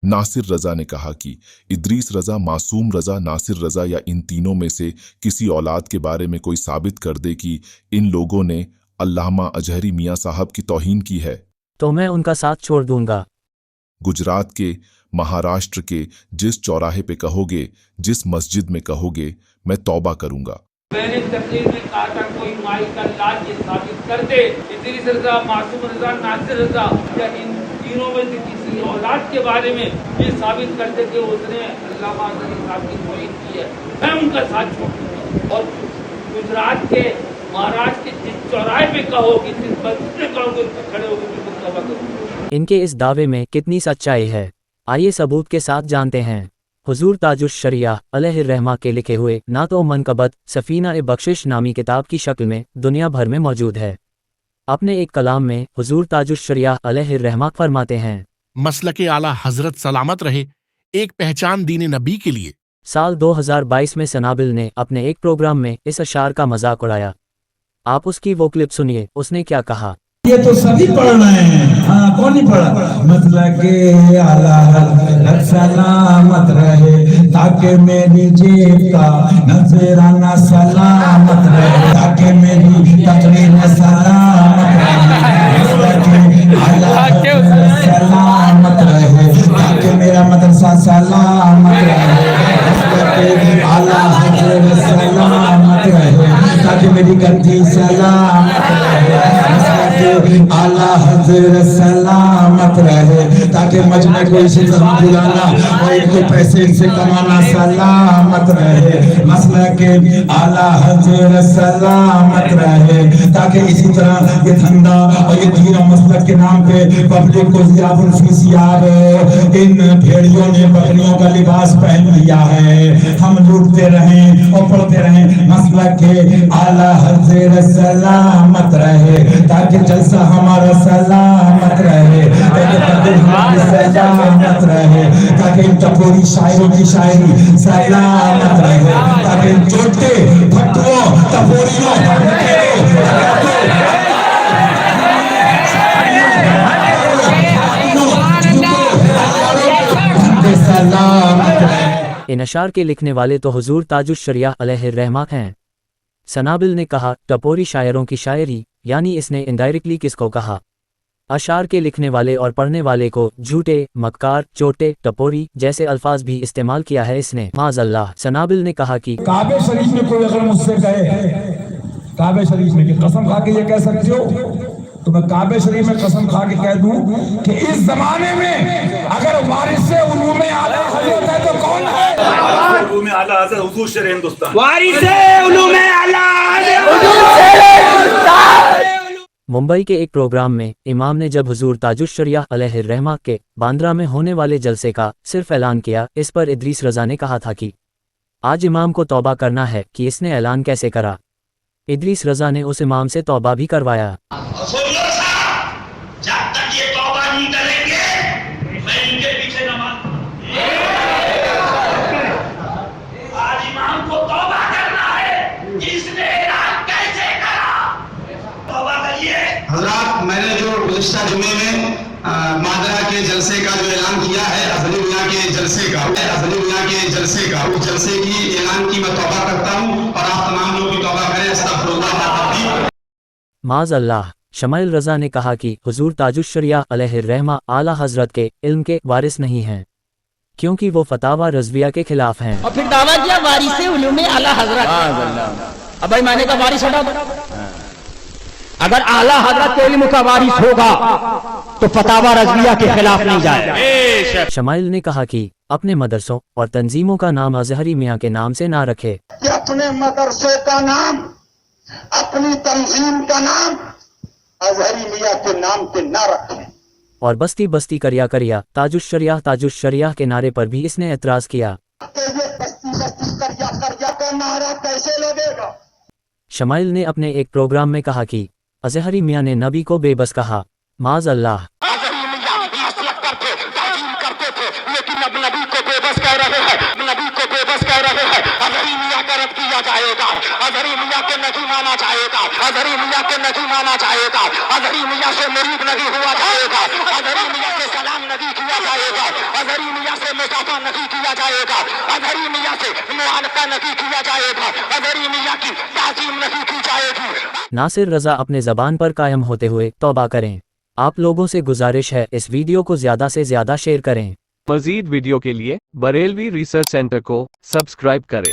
नासिर रजा ने कहा कि इदरीस रजा, मासूम रजा, नासिर रजा या इन तीनों में से किसी औलाद के बारे में कोई साबित कर दे कि इन लोगों ने अल्लामा अजहरी मियां साहब की तौहीन की है तो मैं उनका साथ छोड़ दूंगा। गुजरात के, महाराष्ट्र के जिस चौराहे पे कहोगे, जिस मस्जिद में कहोगे, मैं तौबा करूंगा। मैंने तकरीर में कहा था कोई माई का लाल ये साबित कर दे इदरीस रजा, मासूम रजा, नासिर रजा या इन तीनों में से किसी औलाद के बारे में ये साबित कर दे कि उसने अल्लामा अजहरी साहब की तौहीन की है, मैं उनका साथ छोड़ दूंगा। और गुजरात के, महाराष्ट्र के जिस चौराहे पे कहोगे, जिस मस्जिद में कहोगे, उस पर खड़े होकर बिल्कुल तौबा करूंगा। इनके इस दावे में कितनी सच्चाई है, आइए सबूत के साथ जानते हैं। हुजूर ताजुश शरिया अलैहिर्रहमा के लिखे हुए नातो मनकबत सफीना-ए-बख्शिश नामी किताब की शक्ल में दुनिया भर में मौजूद है। अपने एक कलाम में हुजूर ताजुश शरिया अलैहिर्रहमा फरमाते हैं, मसलके आला हजरत सलामत रहे एक पहचान दीन नबी के लिए। साल 2022 में सनाबिल ने अपने एक प्रोग्राम में इस अशार का मजाक उड़ाया। आप उसकी वो क्लिप सुनिए, उसने क्या कहा। ये तो सभी पढ़ रहे हैं, हाँ कौन नहीं पढ़ा। मसलके आला हज़रत सलामत रहे ताकि मेरी जेब का नजराना सलामत रहे, ताकि मेरी तकरीर सलामत रहे। मसलके आला हज़रत सलामत रहे ताकि मेरा मदरसा सलामत रहे। मसलके आला हज़रत सलामत रहे ताकि मेरी गद्दी सलामत रहे। आला हज़रत सलामत रहे ताकि मजमे को इसी तरह बुलाना और इनको पैसे इनसे कमाना सलामत रहे। मसला के आला हज़रत सलामत रहे ताकि इसी तरह ये धंधा और ये दीन और मसलक के नाम पे पब्लिक को ज़ियाबुल फी सियाब इन भेड़ियों ने बकरियों का लिबास पहन लिया है। हम लूटते रहें और पढ़ते रहें। मसला के आला हज़रत सलामत रहे ताकि जलसा हमारा सलामत रहे, सलामत रहे ताकि टपोरी शायरों की शायरी सलामत रहे, ताकि चोटे भट्टुओं टपोरियों सलामत रहे। इन अशार के लिखने वाले तो हुजूर ताजुश शरिया अलैहिर्रहमा हैं। सनाबिल ने कहा टपोरी शायरों की शायरी, यानी इसने इनडायरेक्टली किसको कहा। अशार के लिखने वाले और पढ़ने वाले को झूठे, मक्कार, चोटे, टपोरी जैसे अल्फाज भी इस्तेमाल किया है इसने, माज़अल्लाह। सनाबिल ने कहा कि काबे शरीफ में कोई अगर मुझसे कहे, काबे शरीफ में कसम खा के ये कह सकते हो, तो मैं काबे शरीफ में कसम खा के कह दूं कि इस जमाने में अगर वारिसे उलूम आला हज़रत है तो कौन है? उलूम आला हज़रत हुजूर शेर हिंदुस्तान। वारिसे उलूम आला हज़रत। मुंबई के एक प्रोग्राम में इमाम ने जब हुजूर ताजुश शरिया अलैहिर्रहमा के बांद्रा में होने वाले जलसे का सिर्फ ऐलान किया, इस पर इदरीस रजा ने कहा था कि आज इमाम को तौबा करना है कि इसने ऐलान कैसे करा। इदरीस रजा ने उस इमाम से तौबा भी करवाया। जब तक ये तौबा नहीं करेंगे मैं इनके पीछे नमाज। आज इमाम को तौबा करना है, इसने ऐलान कैसे करा, तौबा करिए। हज़रात, मैंने जो गुज़िश्ता जुमे में मादरा के जलसे का जो ऐलान किया है, अज़हरी मियां के जलसे का, अज़हरी मियां के जलसे का, उस जलसे की ऐलान की मैं तौबा करता हूं और आप तमाम लोग भी तौबा करें। अस्तग़फिरुल्लाह। माज़अल्लाह। शमाइल रजा ने कहा कि हुजूर ताजुश शरिया अलैहिर्रहमा आला हज़रत के इल्म के वारिस नहीं हैं, क्योंकि वो फतावा रज़विया के खिलाफ हैं। और फिर दावा किया वारिसे उलूमे आला हज़रत। अब भाई माने का वारिस हटा दो। अगर आला हज़रत के इल्म का वारिस होगा तो फतावा रज़विया के खिलाफ नहीं जाएगा। शमाइल ने कहा कि अपने मदरसों और तंजीमों का नाम अज़हरी मियां के नाम से ना रखे। अपने मदरसे का नाम, अपनी तंजीम का नाम अज़हरी मियां के नाम पे ना रखें। और बस्ती बस्ती करिया करिया ताजुश शरिया के नारे पर भी इसने एतराज किया। तो ये बस्ती बस्ती करिया का नारा कैसे लगेगा? शमाइल ने अपने एक प्रोग्राम में कहा कि अज़हरी मियां ने नबी को बेबस कहा, माज़अल्लाह। अज़हरी मियां मसलक करते, ताज़ीम करते थे, लेकिन अब नबी को बेबस कह रहे हैं, नबी को बेबस कह रहे हैं। अज़हरी मियां का रद्द किया जाएगा, अज़हरी मियां के नहीं माना जाएगा, अज़हरी मियां के नहीं माना जाएगा, अज़हरी मियां से मुरीद नहीं हुआ जाएगा, अज़हरी मियां के सलाम नहीं किया जाएगा, अज़हरी मुकाफा नहीं किया जाएगा, अजहरी मियां से मुआनका नहीं किया जाएगा, अजहरी मियां की ताज़ीम नहीं की जाएगी। नासिर रजा अपने ज़बान पर कायम होते हुए तौबा करें। आप लोगों से गुजारिश है इस वीडियो को ज़्यादा से ज़्यादा शेयर करें। मज़ीद वीडियो के लिए बरेलवी रिसर्च सेंटर को सब्सक्राइब करें।